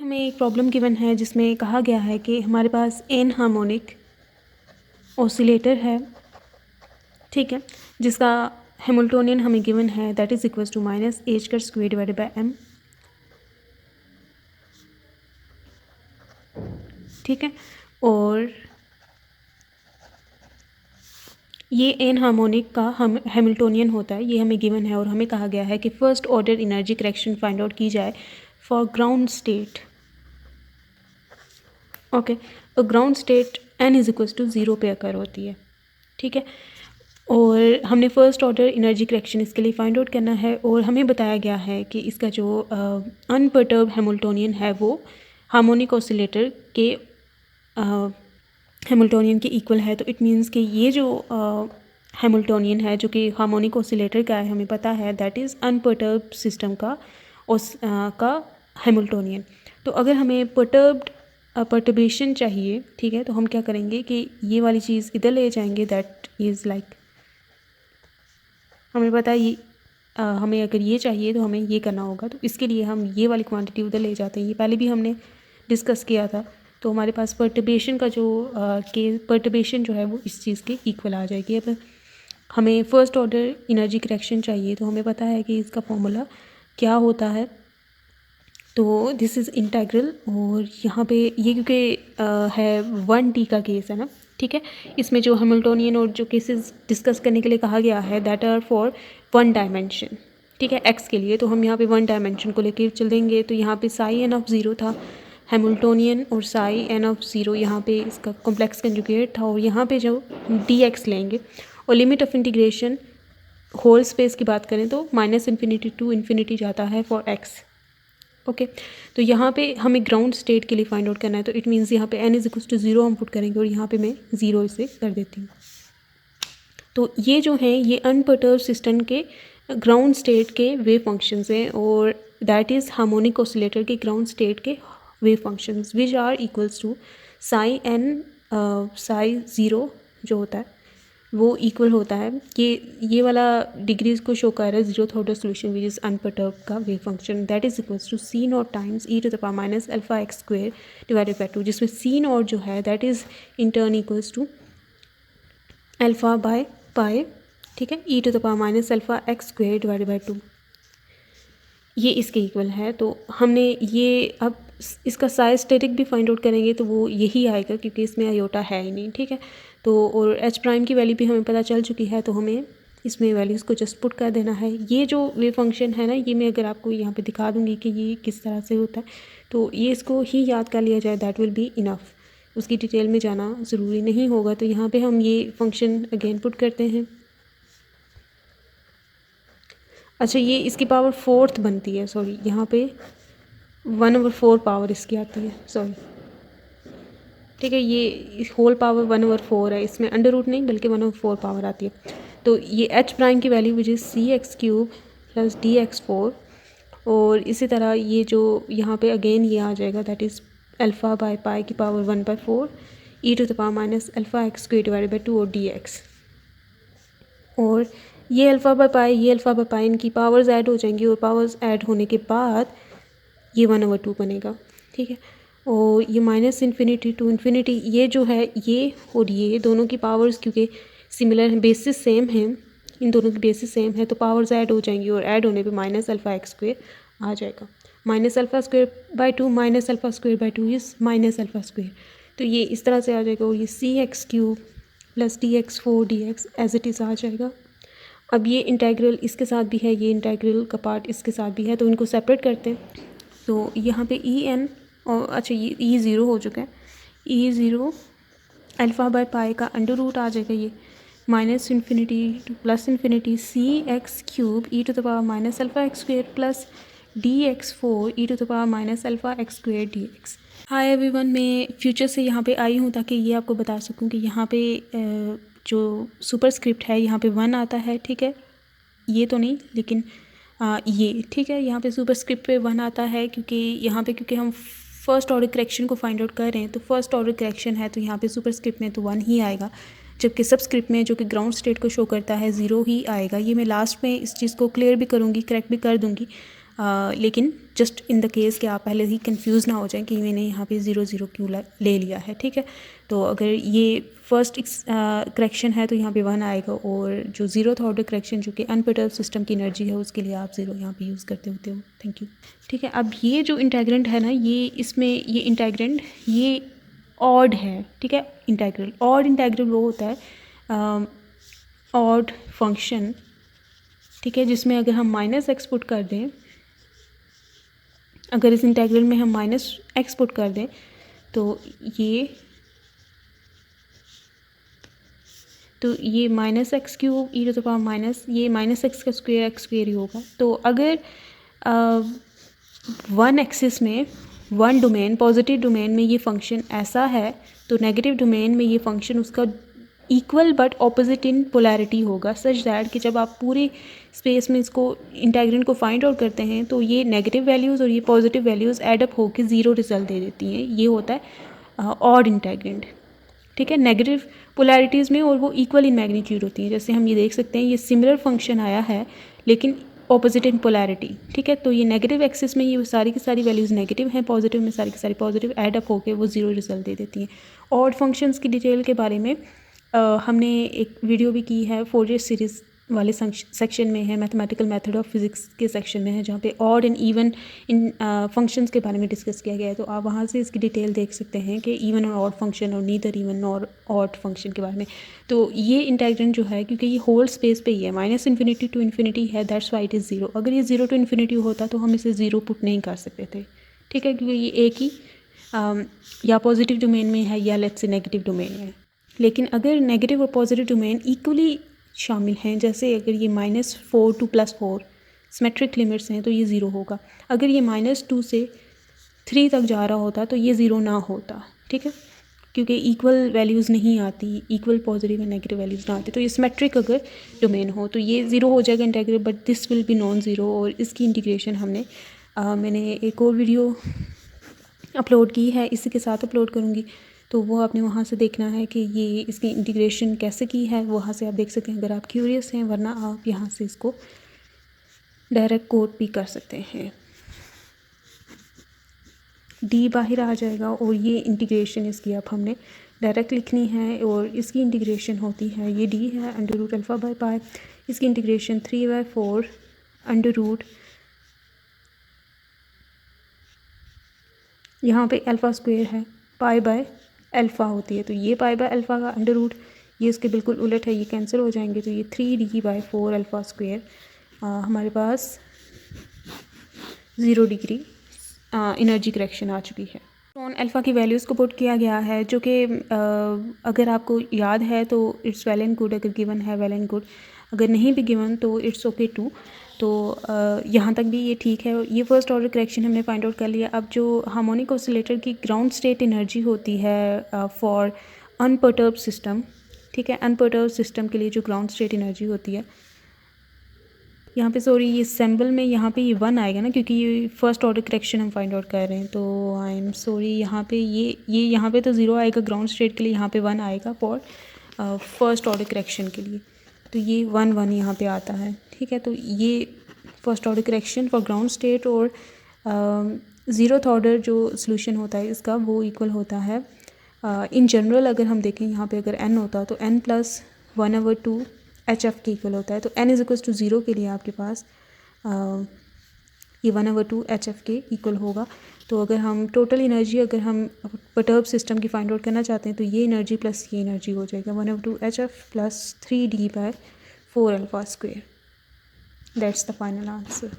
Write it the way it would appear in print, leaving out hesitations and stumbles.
हमें एक problem given है जिसमें कहा गया है कि हमारे पास एन हार्मोनिक ऑसिलेटर है, ठीक है, जिसका हैमिल्टोनियन हमें गिवन है that is equals to minus H का स्क्वायर डिवाइडेड बाय एम, ठीक है। और ये एन हार्मोनिक का हम हैमिल्टोनियन होता है, ये हमें गिवन है और हमें कहा गया है कि first order energy correction find out की जाए फॉर ग्राउंड स्टेट। ओके, तो ground state n is equals to 0 पे अकर होती है, ठीक है। और हमने फर्स्ट ऑर्डर एनर्जी करेक्शन इसके लिए फाइंड आउट करना है और हमें बताया गया है कि इसका जो अनपर्टर्ब हैमिल्टोनियन है वो हार्मोनिक ऑसिलेटर के हैमिल्टोनियन के इक्वल है। तो इट मीन्स कि ये जो हैमिल्टोनियन है जो कि हार्मोनिक ऑसिलेटर का है, हमें पता है दैट इज़ अनपर्टर्ब्ड सिस्टम का हैमिल्टोनियन। तो अगर हमें पर्टर्बेशन चाहिए, ठीक है, तो हम क्या करेंगे कि ये वाली चीज़ इधर ले जाएंगे, दैट इज़ लाइक हमें पता है ये हमें अगर ये चाहिए तो हमें ये करना होगा, तो इसके लिए हम ये वाली क्वांटिटी उधर ले जाते हैं। ये पहले भी हमने डिस्कस किया था। तो हमारे पास पर्टर्बेशन का जो पर्टर्बेशन जो है वो इस चीज़ के इक्वल आ जाएगी। अब हमें फर्स्ट ऑर्डर एनर्जी करेक्शन चाहिए, तो हमें पता है कि इसका फॉर्मूला क्या होता है। तो दिस इज़ इंटेग्रल, और यहाँ पे ये क्योंकि है 1t का केस है ना, ठीक है। इसमें जो हैमिल्टोनियन और जो केसेस डिस्कस करने के लिए कहा गया है दैट आर फॉर 1 डायमेंशन, ठीक है, x के लिए। तो हम यहाँ पे 1 डायमेंशन को लेकर चल देंगे। तो यहाँ पे साई एन ऑफ 0 था हैमिल्टोनियन, और साई एन ऑफ 0 यहाँ पे इसका कॉम्प्लेक्स कंजुगेट था। और यहाँ पे जो dx लेंगे और limit of integration whole space की बात करें तो -∞ टू इन्फिनिटी जाता है फॉर x। ओके, तो यहाँ पे हमें ग्राउंड स्टेट के लिए फाइंड आउट करना है। तो इट मीन्स यहाँ पे n इज इक्वल्स टू 0 हम पुट करेंगे, और यहाँ पे मैं 0 इसे कर देती हूँ। तो ये जो हैं ये अनपर्टर्ब्ड सिस्टम के ग्राउंड स्टेट के वेव फंक्शंस हैं, और दैट इज़ हार्मोनिक ऑसिलेटर के ग्राउंड स्टेट के wave functions which are equals to psi n psi 0 जो होता है वो इक्वल होता है ये वाला डिग्रीज को शो कर रहा है 0th order solution which is unperturbed का wave function, that is equals to c naught times e to the power minus alpha x square divided by 2, जिसमें c नॉट जो है that is in turn equals to alpha by pi, ठीक है, e to the power minus alpha x square divided by 2, ये इसके equal है। तो हमने ये अब इसका साइज स्टेटिक भी फाइंड आउट करेंगे तो वो यही आएगा क्योंकि इसमें आयोटा है ही नहीं, ठीक है। तो और एच प्राइम की वैल्यू भी हमें पता चल चुकी है, तो हमें इसमें वैल्यूज़ को जस्ट पुट कर देना है। ये जो वेव फंक्शन है ना, ये मैं अगर आपको यहाँ पे दिखा दूँगी कि ये किस तरह से होता है, तो ये इसको ही याद कर लिया जाए, दैट विल बी इनफ, उसकी डिटेल में जाना ज़रूरी नहीं होगा। तो यहाँ पर हम ये फंक्शन अगेन पुट करते हैं। अच्छा, ये इसकी पावर 4th बनती है, सॉरी यहाँ पे 1/4 पावर इसकी आती है, सॉरी, ठीक है, ये होल पावर 1/4 है, इसमें अंडर रूट नहीं बल्कि 1/4 पावर आती है। तो ये एच प्राइम की value which is c(x³ + dx4, और इसी तरह ये जो यहाँ पे अगेन ये आ जाएगा that is alpha by pi की power 1/4 e to the power minus alpha x square divided by 2 और dx, और ये अल्फ़ा बाय पाई ये अल्फ़ा बाय पाई इनकी पावर्स ऐड हो जाएंगी, और पावर्स ऐड होने के बाद ये 1/2 बनेगा, ठीक है। और ये -∞ टू इन्फिनिटी ये जो है ये और ये दोनों की पावर्स क्योंकि सिमिलर हैं, बेसिस सेम हैं, इन दोनों की बेसिस सेम है, तो पावर्स ऐड हो जाएंगी, और ऐड होने पे माइनस अल्फ़ा एक्स स्क्वेयर आ जाएगा। Minus alpha square by 2 minus alpha square by 2 is minus alpha square, तो ये इस तरह से आ जाएगा, और ये c(x³ + dx4 dx as it is आ जाएगा। अब ये इंटेग्रल इसके साथ भी है, ये इंटेग्रल का पार्ट इसके साथ भी है, तो इनको सेपरेट करते हैं। तो यहाँ पे ई एन, और अच्छा ये ई 0 हो चुका है, ई 0 अल्फ़ा बाय पाई का अंडर रूट आ जाएगा, ये -∞ to +∞ c(x³ e to the power minus alpha x square plus dx4 e to the power minus alpha x square dx। Hi everyone, मैं फ्यूचर से यहाँ पे आई हूँ ताकि ये आपको बता सकूँ कि यहाँ पे जो सुपरस्क्रिप्ट है यहाँ पे 1 आता है, ठीक है, ये तो नहीं लेकिन ये, ठीक है, यहाँ पे सुपरस्क्रिप्ट पे 1 आता है क्योंकि हम फर्स्ट ऑर्डर करेक्शन को फाइंड आउट कर रहे हैं। तो फर्स्ट ऑर्डर करेक्शन है तो यहाँ पे सुपरस्क्रिप्ट में तो 1 ही आएगा, जबकि सबस्क्रिप्ट में जो कि ग्राउंड स्टेट को शो करता है 0 ही आएगा। ये मैं लास्ट में इस चीज़ को क्लियर भी करूँगी, करेक्ट भी कर दूँगी। लेकिन जस्ट इन द केस कि आप पहले ही कंफ्यूज ना हो जाएं कि मैंने यहाँ पे 0 0 क्यों ले लिया है, ठीक है। तो अगर ये फर्स्ट करेक्शन है तो यहाँ पे 1 आएगा, और जो 0th ऑर्डर करेक्शन जो कि अनपर्टर्ब्ड सिस्टम की एनर्जी है उसके लिए आप 0 यहाँ पे यूज़ करते होते हो। Thank you. ठीक है, अब ये जो इंटेग्रेंट है ना, ये इसमें ये इंटेग्रेंट ये ऑड है, ठीक है। इंटेग्रल ऑड इंटेग्रल वो होता है ऑड फंक्शन, ठीक है, जिसमें अगर हम -x पुट कर दें, अगर इस इंटेग्रल में हम -x पुट कर दें तो ये -x cube e to the power minus ये -x का स्क्वायर x स्क्वायर ही होगा। तो अगर 1 एक्सिस में 1 डोमेन पॉजिटिव डोमेन में ये फंक्शन ऐसा है, तो नेगेटिव डोमेन में ये फंक्शन उसका equal but opposite in polarity होगा, सच दैट कि जब आप पूरे स्पेस में इसको इंटेग्रेंट को फाइंड आउट करते हैं तो ये नेगेटिव वैल्यूज़ और ये पॉजिटिव वैल्यूज़ ऐड अप होकर 0 रिजल्ट दे देती हैं। ये होता है ऑड इंटेग्रेंट, ठीक है, नेगेटिव पोलैरिटीज़ में, और वो इक्वल इन मैग्नीट्यूड होती हैं। जैसे हम ये देख सकते हैं, ये सिमिलर फंक्शन आया है लेकिन ऑपोजिट इन पोलैरिटी, ठीक है। तो ये नेगेटिव एक्सिस में ये सारी की सारी वैल्यूज़ नेगेटिव हैं, पॉजिटिव में सारी की सारी पॉजिटिव, ऐड अप होकर वो 0 रिजल्ट दे देती हैं। ऑड फंक्शंस की डिटेल के बारे में हमने एक वीडियो भी की है, फोरियर सीरीज़ वाले सेक्शन में है, मैथमेटिकल मेथड ऑफ फिज़िक्स के सेक्शन में है, जहाँ पे odd and even in functions के बारे में डिस्कस किया गया है। तो आप वहाँ से इसकी डिटेल देख सकते हैं कि इवन और ऑड फंक्शन और नीदर इवन और ऑड फंक्शन के बारे में। तो ये इंटेग्रेंट जो है, क्योंकि ये होल स्पेस पे ही है, -∞ टू इन्फिनिटी है, दैट्स वाई इट इज़ 0। अगर ये 0 टू इन्फिनिटी होता तो हम इसे 0 पुट नहीं कर सकते थे, ठीक है, क्योंकि ये एक ही या पॉजिटिव डोमेन में है या लेट्स से नेगेटिव डोमेन में है। लेकिन अगर नेगेटिव और पॉजिटिव डोमेन इक्वली शामिल हैं, जैसे अगर ये -4 टू +4 सिमेट्रिक लिमिट्स हैं तो ये 0 होगा। अगर ये -2 से 3 तक जा रहा होता तो ये 0 ना होता, ठीक है, क्योंकि इक्वल वैल्यूज़ नहीं आती, इक्वल पॉजिटिव और नेगेटिव वैल्यूज़ ना आती। तो ये सिमेट्रिक अगर डोमेन हो तो ये 0 हो जाएगा integral, but this will be non zero. और इसकी इंटीग्रेशन मैंने एक और वीडियो अपलोड की है, इसी के साथ अपलोड करूँगी, तो वो आपने वहाँ से देखना है कि ये इसकी इंटीग्रेशन कैसे की है, वहाँ से आप देख सकते हैं अगर आप क्यूरियस हैं, वरना आप यहाँ से इसको डायरेक्ट कोट भी कर सकते हैं। डी बाहर आ जाएगा और ये इंटीग्रेशन इसकी अब हमने डायरेक्ट लिखनी है, और इसकी इंटीग्रेशन होती है, ये डी है √α/π, इसकी इंटीग्रेशन 3/4 √ यहाँ पे α² है, π/α होती है, तो ये π/α का √ ये इसके बिल्कुल उलट है, ये कैंसिल हो जाएंगे, तो ये 3d/4 α² हमारे पास 0 डिग्री एनर्जी करेक्शन आ चुकी है। ऑन अल्फ़ा की वैल्यूज़ को पुट किया गया है, जो कि अगर आपको याद है तो इट्स वेल एंड गुड, अगर गिवन है वेल एंड गुड, अगर नहीं भी गिवन तो इट्स ओके टू। तो यहाँ तक भी ये ठीक है। ये फर्स्ट ऑर्डर करेक्शन हमने फाइंड आउट कर लिया। अब जो हार्मोनिक ऑसिलेटर की ग्राउंड स्टेट एनर्जी होती है फॉर अनपर्टर्ब्ड सिस्टम, ठीक है, अनपर्टर्ब्ड सिस्टम के लिए जो ग्राउंड स्टेट एनर्जी होती है, यहाँ पे सॉरी ये सिंबल में यहाँ पे ये 1 आएगा ना, क्योंकि ये फर्स्ट ऑर्डर करेक्शन हम फाइंड आउट कर रहे हैं, तो आई एम सॉरी यहाँ पे ये यहाँ पे तो 0 आएगा ग्राउंड स्टेट के लिए, यहाँ पे 1 आएगा फॉर फर्स्ट ऑर्डर करेक्शन के लिए, तो ये 1 1 यहाँ पे आता है, ठीक है। तो ये first order correction for ground state, और 0th ऑर्डर जो सोल्यूशन होता है इसका वो इक्वल होता है इन जनरल अगर हम देखें यहाँ पे अगर n होता तो n+1/2 HF के इक्वल होता है। तो n = 0 के लिए आपके पास ये 1/2 HF के इक्वल होगा। तो अगर हम टोटल एनर्जी अगर हम पर्टर्ब सिस्टम की फाइंड आउट करना चाहते हैं तो ये एनर्जी प्लस ये एनर्जी हो जाएगा 1/2 HF + 3d/4 α²। That's the final answer.